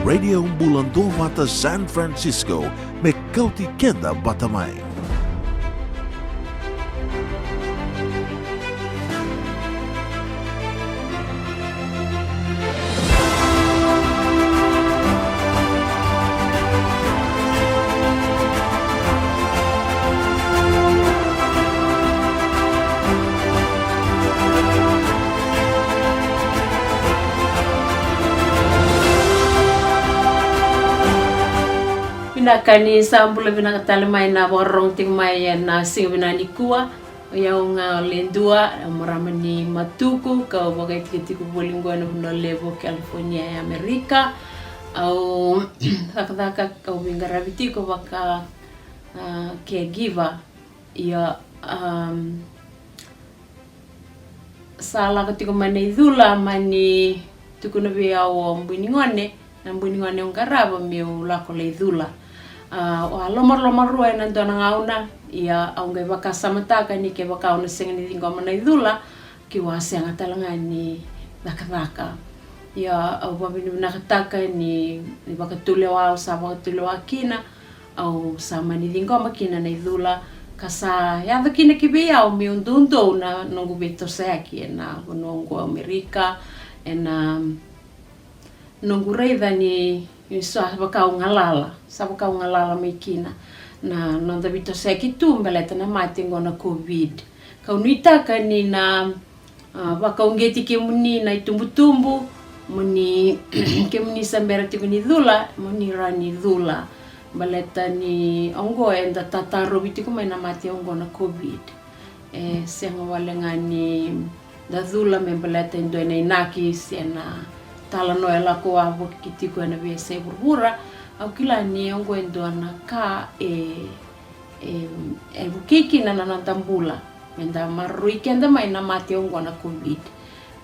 Radio Bulan Dovata San Francisco, Mekauti Kenda Batamay. Pinakani sambula pinakatalmay na warong tingmay na singabinani kuwa yung lendua maramani matuku ka bagay kitiku bolingwa na levo California Amerika au takdaka ka wingaraviti ko baka caregiver ya sala katiko manidula mani tukuna biawo mbuningone na mbuningone ngaraba mi ulako leidula wa lomar rua na dona ngauna ia aungai baka samataka ni ke baka ona senga ni ngoma na idula ki wase anga talanga ni nakaka ia au babinu nakataka ni baka tulewa sa baka tulewa kina au sama ni ngoma kina na idula kasa ya kina kibia au mi undundo na nongu beto saki na nongu Amerika na nongu reida ni sa baka ngalala mikina na nonda bito seki tumbeleta na matingo na COVID kaunita kanina baka ungeti ke muni na itumbutumbu muni ke muni sambera tikuni dhula muni rani dhula baleta ni ongo enda tataro bitiko na mati ongo na COVID senga walengani da dhula membeleta ndo na inaki siena tala no ela ko avo kitiko na vese burbura au kila ni ongo endo na ka bukiki na tambula menda marui kenda mai na mati ongo na COVID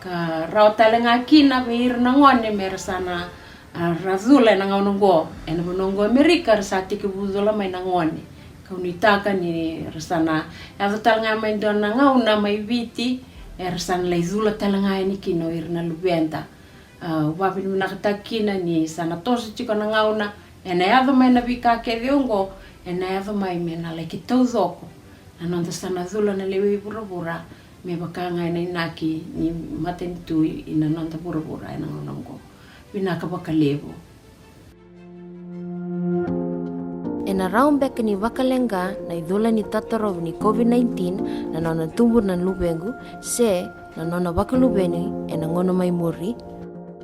ka rao talenga kina beir na ngone mersana razula na ngongo ena bonongo Amerika rasati ke buzula mai na ngone ka unitaka ni rasana ya talenga mai dona ngauna mai viti ersana leizula talenga ni kino irna lubenta wapin nakatakina ni sana tosi chiko na ngauna ena yadho mai na vika ke viongo ena yadho mai mena like tozoko na nonda sana zula na lewe burabura me bakanga ina inaki ni matentu ina nonda burabura ina ngongo binaka bakalevo ena raumbeka ni wakalenga na idula ni tatarov ni COVID-19 na nona tumbur na lubengu se na nona wakalubeni ena ngono mai muri.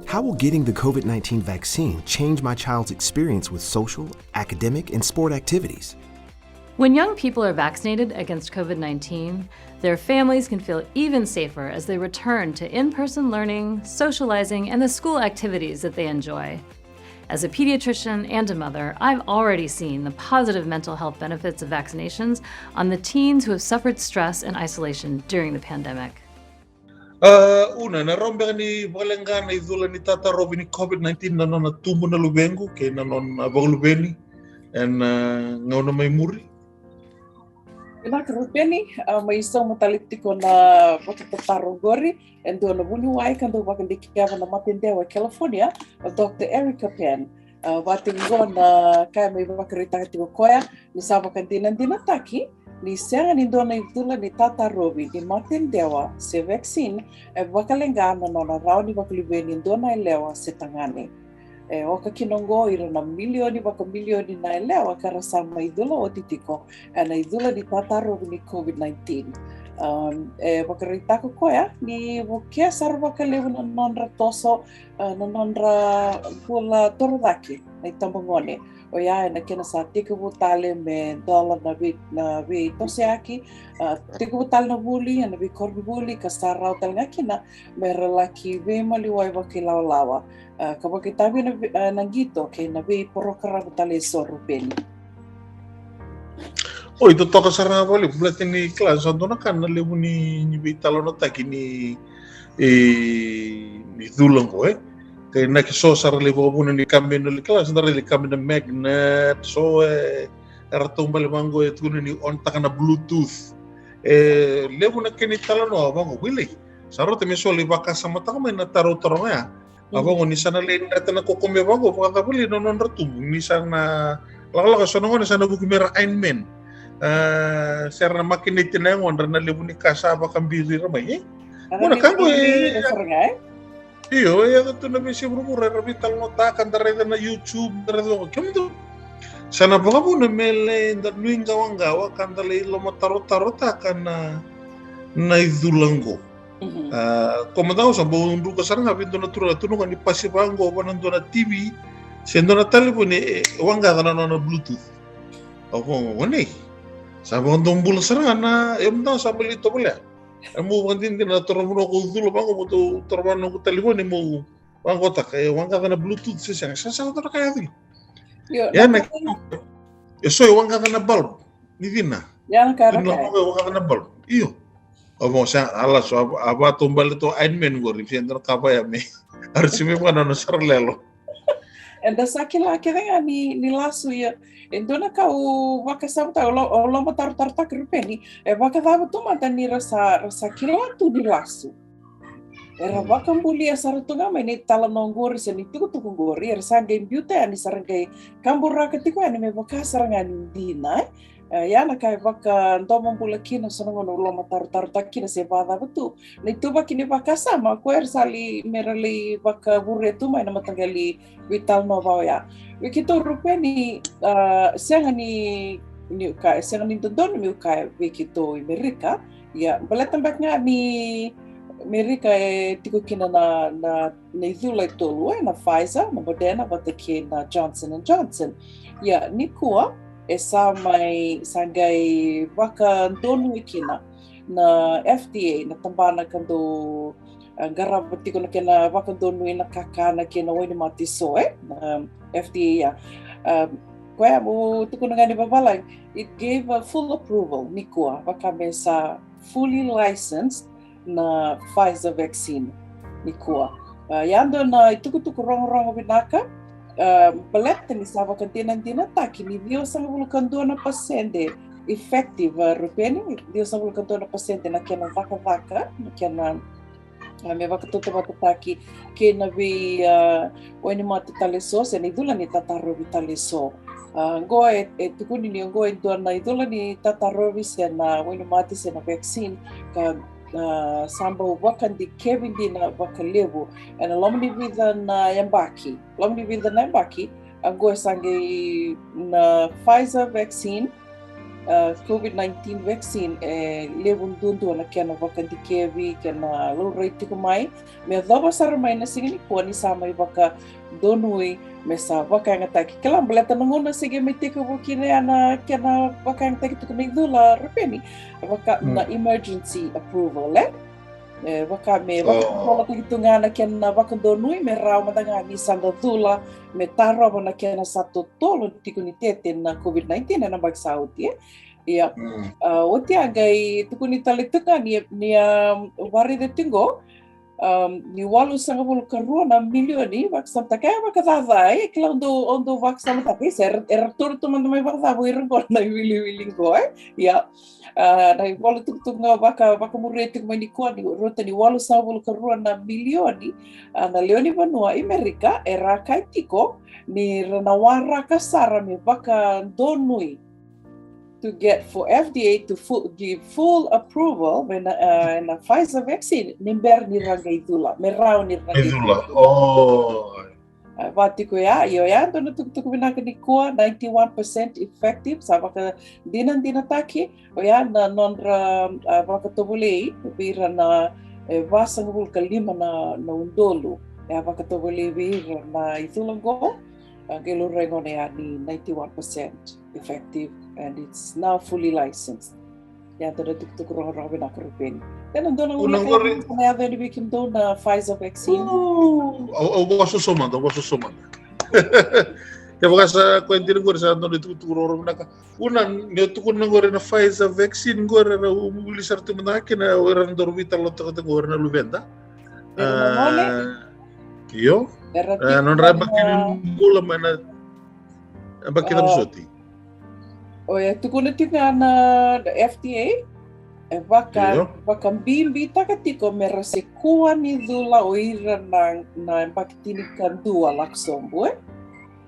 How will getting the COVID-19 vaccine change my child's experience with social, academic, and sport activities? When young people are vaccinated against COVID-19, their families can feel even safer as they return to in-person learning, socializing, and the school activities that they enjoy. As a pediatrician and a mother, I've already seen the positive mental health benefits of vaccinations on the teens who have suffered stress and isolation during the pandemic. Una na rombe ni balenga na idula ni tata robi ni COVID-19 na nona tumbu na lubengu ke na nona baglubeni en ngauna mai muri. Ina kerupeni mai so mutalitiko na patataro gori en do na buni wai kan do bakandiki ava na matendewa California Dr. Erica Penn watingo na kai mai bakarita tiko koya ni saba kantina dina taki ni senga ni dona idula ni tata robi ni matendewa se vaccine wakalenga na nona rao ni bakalibeni dona elewa se tangani oka kinongo ira na milioni na elewa karasama idula o titiko na idula ni tata robi ni COVID-19 bakarita ko koya ni bukia sarva kalewu na nonra toso na nonra pula torodaki na tambangone o ya na kena sa tika butale me dollar na vi toseaki tika butale na buli na vi korbi buli kasara hotel ngakina me relaki ve mali wai lawa kabaki tabi na gito ke na vi porokara butale sorupeni. Oh, itu toka sarang bali berarti ni kelas dona kan na lebu ni bitalo na taki ni dulang ko kaya na kiso sar lebu ko ni kami na kelas na kami na magnet so ratong bali mango itu ni on taka na bluetooth lebu na kini talo no abango wili saro te meso liba ka sama taka may na taro ya Abang ni sana lain data na kokombe bago pakakabili nonon ratu ni sana lala ka sono ni sana buku merah Iron Man. Serna makin itinangon rana lebu ni kasa apa kambiri ramai. Mana kan iyo ya tu na bisi berumur rabi tal nota kan tarayda na YouTube tarayda ko kemdo. Sana baka po na mele daluing gawang-gawa kan talay lo mataro-taro ta kan na idulango. Komandang sa buong duka sarang hapin doon na tunugan ni pasipango pa nandun na TV sendo na telepon wangga ka na Bluetooth. Ako wala sabi ko doon bula sarang na daw sabi lito pala mo kan din na turun mo ko dulo pa ko to turban ko telepon mo wanggo ta kay wangga ka na Bluetooth siya sa to kaya din. Yan soy wangga ka na bulb ni din na. Yan kaya. Wangga ka na bulb. Iyo. Omo sa alas aba tumbal itu Iron Man gori sentro kapa ya me harus me pana no sarlelo enda sakila kaya ni lasu ya endona kau waka sabta lo matar tak rupeni waka dava tu mata ni rasa kila tu di lasu era waka mbuli asar tu ngama ni tala nonggori sen itu tu gori era sangai beauty ani sarangai kambura ketiko ani me waka sarangan dina yana kai waka ndomo mbula kina sonongono lo matar takina se vada betu ni tuba kini waka sama ko sali merali waka burre tu mai na matangali vital nova ya wikito rupeni sengani ka sengani dondon mi ka wikito Amerika ya baletan baknya ni Amerika tiko kina na izula tolu na Pfizer na Moderna batake na Johnson & Johnson ya ni kuwa esa mai sangai waka donu ikina na FDA na tambana kando garab tiko na kena waka donu ina kakana kena wini mati soe na FDA ya kwa mo tiko na ngani babalay it gave a full approval nikua waka mesa fully licensed na Pfizer vaccine nikua yando na ituku rong binaka baleta ni sava kantina taki ni dio sa vulcando na paciente effective rupeni dio sa vulcando na paciente na kena vaka na kena me vaka toto taki kena vi oni mata taleso se ni dula ni tataro vitaleso ngoe tukuni ni ngoe dona idula ni tataro vi se na oni mata se na vaccine ka samba wakan di Kevin di na wakalebu and lomni vida na yambaki ang go sangi na Pfizer vaccine COVID-19 vaccine lebun dundu na kena wakan di Kevin kena low rate ko mai me dava sar mai na sigini ko ni sama baka donui mesa waka nga taki kelam beleta nangona sige mitiko bukine ana kena waka nga taki tukuni dula repeni waka na emergency approval waka me waka kola titunga na kena waka donui me rau madanga ni sanda dula me taro na kena satu tolo tikuni tete na COVID-19 na bag sauti ya oti agai tukuni talituka ni wari de tingo ni walu sanga bulu karua na milioni vaksin takaya vakadavai klando ondo vaksin tapi ser tur teman-teman vaksin ireng ko na wili ko ya na walu tuk nga vaka murete ko ni ko ni rota ni walu sanga bulu karua na milioni na leoni vanua Amerika era kaitiko ni renawara kasara me vaka donui to get for FDA to give full approval when na Pfizer vaccine nimber ni rangaitula merau ni rangaitula batiko ya to tuk binaka ni ko 91% effective sa baka dinan dinataki o ya na nondra baka tobulei bira na vasang bul kalima na undolo ya baka tobulei bira na itulango gelo rengon ya ni 91% effective and it's now fully licensed. Ya tada tuk rong binaka rupin. Dan ando na ulay na ave ni bikin do na Pfizer vaccine. O gosto somando. Ya baka sa kwentino gore sa ando tuk rong binaka. Unan ne tuk na gore na Pfizer vaccine gore na umuli sartu manaki na oran dorbital lo tuk gore na luvenda. Iyo. Non rabakin mula mana bakin rusoti. O ya tukuna tika na FDA Iyo. Bimbi takatiko mera se kua ni dula o ira na bakitini kandua laksombo.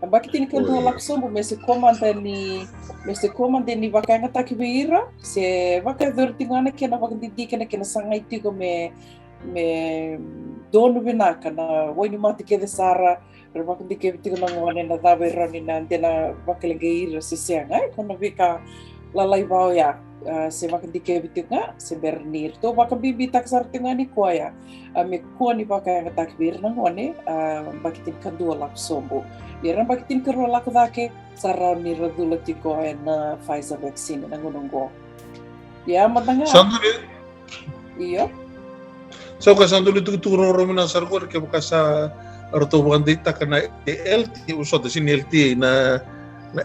Bakitini kandua laksombo me se komanda ni vakanga takibeira se vakadurtingana kena vakadidikana kena sangai tiko me dono vinaka na waini mati kede sara vakadike tiko na ngone na dawe rani na dena vakalengeira se senga kono vika lalai vao ya se vakadike vitinga se bernir to vakabibi taksar tingani koya me koni vakanga takibir na ngone bakitin kandua laksombo Diran bakitin karo lak dake sarau ni radula tiko na Pfizer vaccine na ngununggo. Ya matanga. Sanduli. Iyo. So ka sanduli turun romina sargor ke bakasa arto bandita kana LT usod sin LT na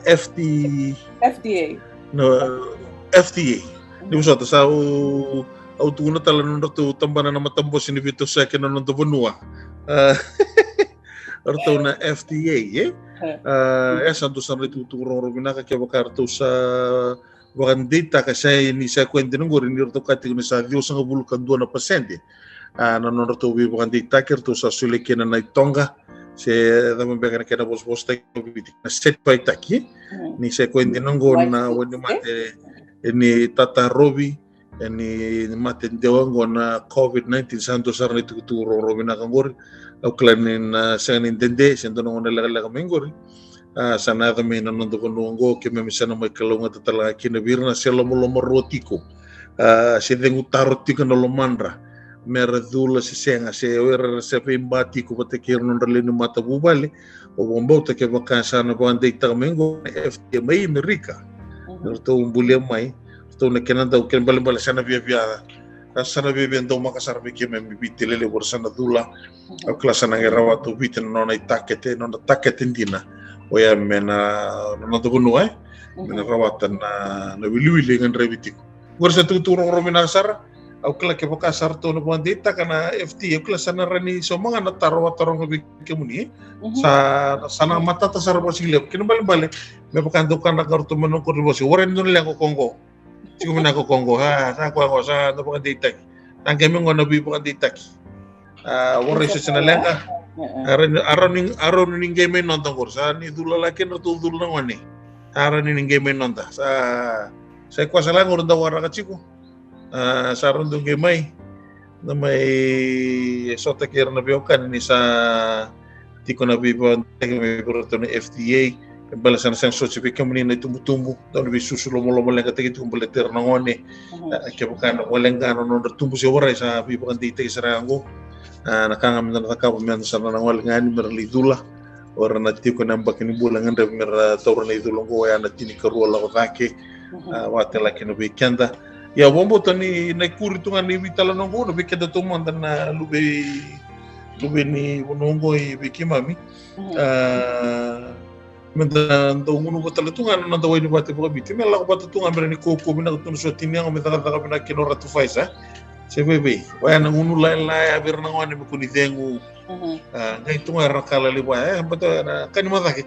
FDA. No FDA. Ni usod sa au tuguna tala no to tambana na matambos ni vito sa kena no to bonua. Arto na FDA esa do san ritu turun romina ka bakarto sa bandita kasi ni sa kwente ng gorin ni arto kati ni sa Dios ang bulukan 2%. Nanon to bi bandita kerto sa sulikena na itonga se dama bega kena bos ta na set pa itaki ni sa kwente ng gon na wani mate ni tata Robi ni mate dewango na COVID-19 santo sa ritu turun romina ka gorin au klanin sa nintende sento no nalaga mengori sana kami nanondo konongo kemi misana mai kalunga tatala kinabirna selo lomo rotiko se dengu tarotiko no lomandra meradula se senga se era se pembati ko patekir non relenu mata bubale o bombota ke vakansa na bande itamengo FT mai Amerika nerto umbulia mai to na kenanda o ken balembala sana via sana bebe ndo makasar beke me bitilele borsana dula au klasa na ngerawa to bitin no na takete no takete ndina oya mena no to kuno mena rawatan na wili ngan rebitiko borsa tu romina sar au kla ke bakasar to no bandita kana FT au klasa na rani so mga na tarong beke muni sa sana mata tasar bosile kin bale me bakando kana karto manon ko bosi woren no le ko Kongo Sigo na ko Kongo sa ko sa no bandita ang kami ngono bi bandita wala sa sinalanga aron ning game non tong kursa ni dula laki no tudul na wani aron ning game non ta sa kwa sala ngoro da wara kachiko sa ron do game na may sota kir na biokan ni sa tiko na bi may proto ni FDA balasan sang certificate kami na tumbu daw bi susulo mo lang katigit kung baleter na ngone kaya bukan walang gano no tumbu si wara sa bi bandita isarango nakangam na nakakapaman sa nanawal nga ni merlidula or natiko ko nang bakin bulan nga mer tawra na idulong ko ya natini karuala ko take wate laki no weekenda ya bombo tani na kurito nga ni vitala no no weekenda to manda na lube ni bonongo i bikimami menda ndo ngunu batala tunga na ndo wini bate ko biti mela ko batu tunga mer ni ko bina tunu so tinya ngo meta ka bina kinora tu faisa sebebe waya na ngunu la abir na ngone mi kuni dengu ngai tunga rakala li waya bato na kanimadake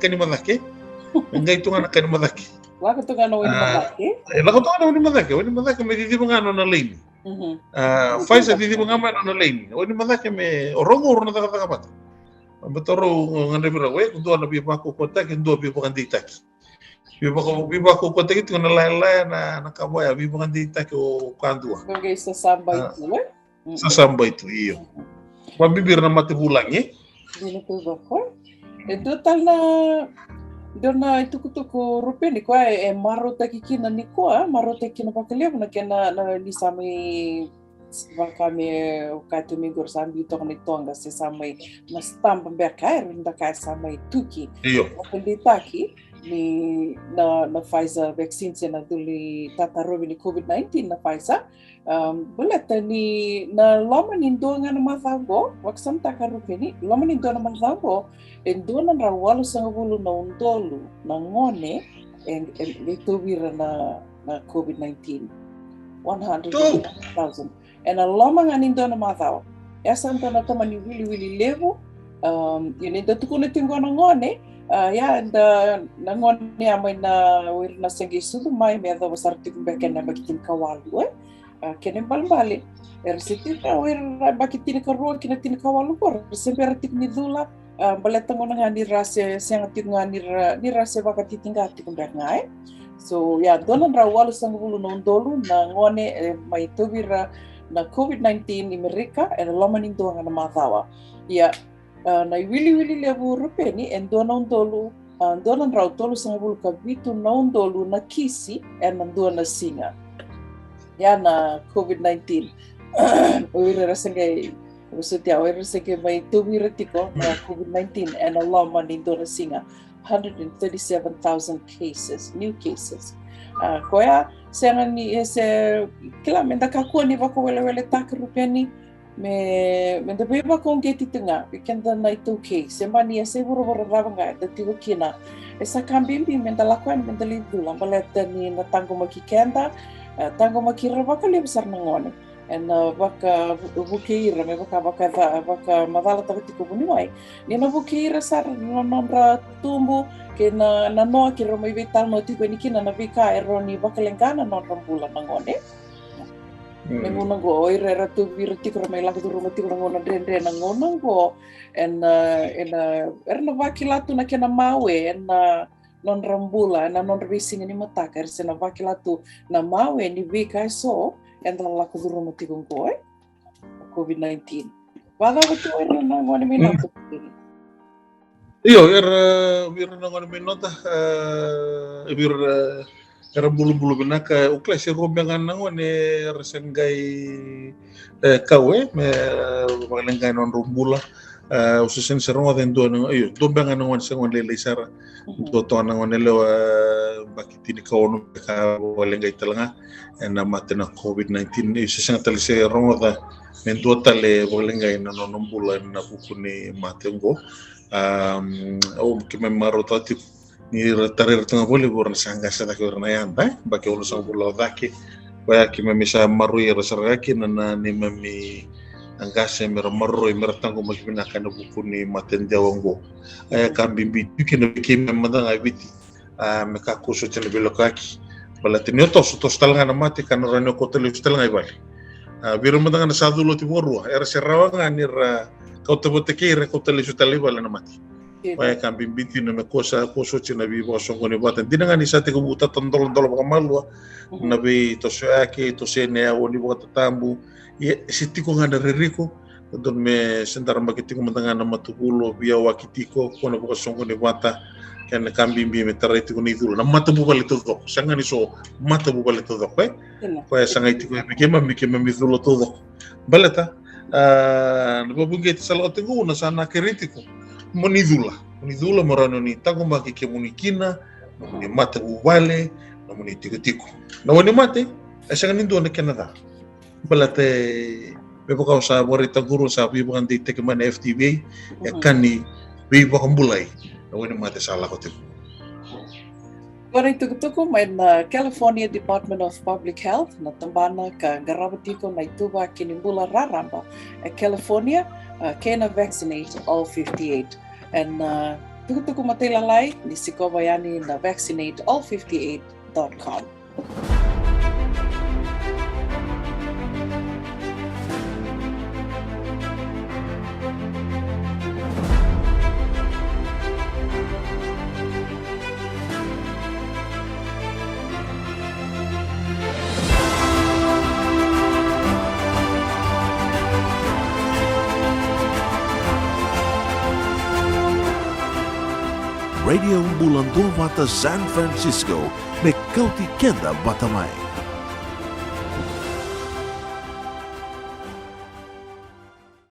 ngai tunga na kanimadake Waka tunga na wini madake la ko tunga na wini madake me didi ngano na leni faisa didi ngama na leni wini madake me orongo na taka bata betoro ngane bira we kundo na biba ko kota kendo biba kandita biba ko kota gitu na la na kaboya biba kandita ko kandua Kage sa samba itu iyo pambibir na mati bulang Dino to bako Ito tal na dona itu kutuku rupe ni kwa maro takikina ni kwa maro takikina pakalia na kena na ni sami vakame ukatu migor sambi to ni tonga se samai na stampa berkair nda kai samai tuki iyo wakanditaki ni na Pfizer vaccine na duli tatarobi ni COVID-19 na Pfizer bulata ni na loma ni ndonga na mathago waksam takarupe ni loma ni ndonga na mathago endona na rawalo sa ngulu na undolu na ngone ito vira na COVID-19 100,000 and a loma nga nindo na mathaw esa nto na to mani wili levo yun ito tukuna tingo na ngone ya na ngone amay na wir na sengi sudu mai me da wasar tikung beken na magitin kawalu kene bali siti baki tini karua kina tini kawalu kor sempera tik ni dula baleta ngona ngani rase senga tik ngani ni rase baka titinga tik ngai so ya donan rawalu sang bulu non dolu na ngone mai tubira na COVID-19 ni Amerika e lomaning doanga na matawa ya na wili lebu rupeni en donan dolu donan raw tolu sang bulu kabitu non dolu na kisi en dona singa ya na COVID-19 oira rasenge usutia oira rasenge mai tubira tiko na COVID-19 and Allah mani dona singa 137,000 new cases koya senga ni ese kila menda kakua ni wako wele takarupeni me menda beba kongeti tenga kenda na itu case sembani ese buru ravanga da tigo kina esa kambimbi menda lakwan menda lidu lambaleta ni na tango makikenda tango makira baka le besar nangone en baka bukeira me baka madala tabati ko buniwai ni na bukeira sar nonra tumbu ke na no ki ro mai vital no tiko ni kina na vika eroni baka lengana non rambula nangone me ngona go oira ratu virti ko mai lagu ro mati ko ngona dren nangona go en erna vakilatu na kena mawe en non rambula na non racing ni mataka ersena vakilatu na mawe ni vika so en la ko duro mati ko COVID-19 wala ko to na ngone mi nato iyo na ngone mi nota era bulu binaka uklase rombengan ngone resengai kawe me balengai non rumbula ususen seronga den dono iyo dombengan ngone sengon lele sara to ngone lewa bakitini kawono ka balengai talanga na matena COVID-19 ususen talise ronga men totale balengai non rumbula na bukuni matengo kime marotati ni tarir tanga boleh buran sangga sada ke warna yanda baki ulu sang pulau daki baya kime misa maru ya rasaraki nana ni mami angkasa maru tango maki minakan buku ni maten jawanggo aya kambimbi kime kime madang abiti meka kuso chele belokaki balatini tos talangan mati kan rano kotele talangai bali biru madang na sadu lo tiborua era serawanga ni ra kau teboteke re kotele sutali bala na mati Paya kambing binti na me kosa china bi boso ngone batan dinanga ni sate ko buta tondol baka malwa na be to soake to sene woni baka tambu ye sitiko ngana reriko don me sendar makitiko matanga na matubulo biya wakitiko kono baka songo ne bata kan kambing bi me tariti ko ni dulu na matabu bali to dok sanga ni so matabu bali to dok paya sanga itiko mikema mi dulu to dok balata na babungeti salate ko na sana keritiko monidula morano ni tango maki ke munikina ni mate ubale na muni tiko na woni mate esa nindo na Canada balate bebo ka sa borita guru sa bibo kan di teke man FTV ya kani bibo kan bulai na woni mate sala ko tiko Ora tuku mai na California Department of Public Health na tambana ka garabati ko na ituba kinimbula raramba California kena vaccinate all 58 and tuku matay lalay ni sikobayani na vaccinateall58.com. Radio Bulan Dua Mata San Francisco, Mekauti Kenda Batamai.